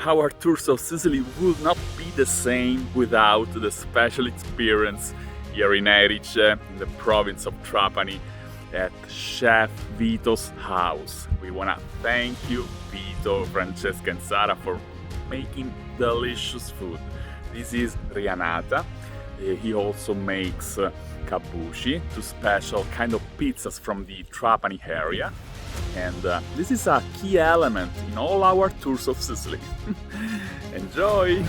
our tours of Sicily would not be the same without the special experience here in Erice, in the province of Trapani, at Chef Vito's house. We want to thank you, Vito, Francesca and Sara, for making delicious food. This is Rianata. He also makes kabushi, two special kind of pizzas from the Trapani area. And this is a key element in all our tours of Sicily. Enjoy!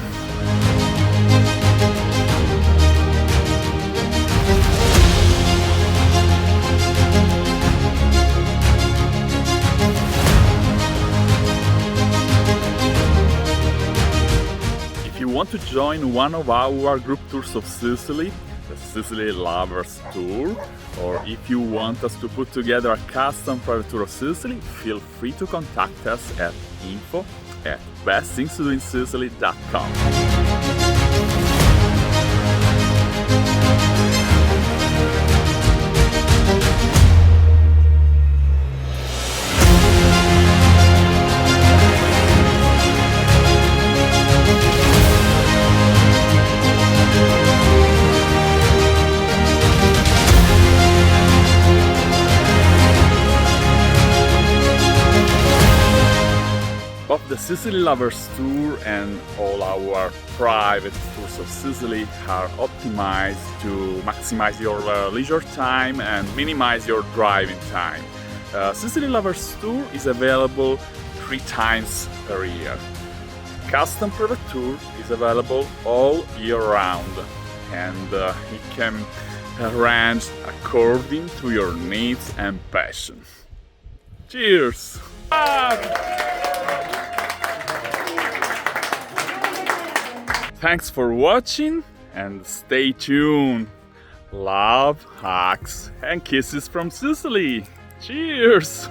If you want to join one of our group tours of Sicily, the Sicily Lovers Tour, or if you want us to put together a custom private tour of Sicily, feel free to contact us at info@bestthingstodoinsicily.com. Both the Sicily Lovers Tour and all our private tours of Sicily are optimized to maximize your leisure time and minimize your driving time. Sicily Lovers Tour is available 3 times per year. Custom private tour is available all year round, and it can arrange according to your needs and passion. Cheers! Thanks for watching and stay tuned. Love, hugs and kisses from Sicily. Cheers!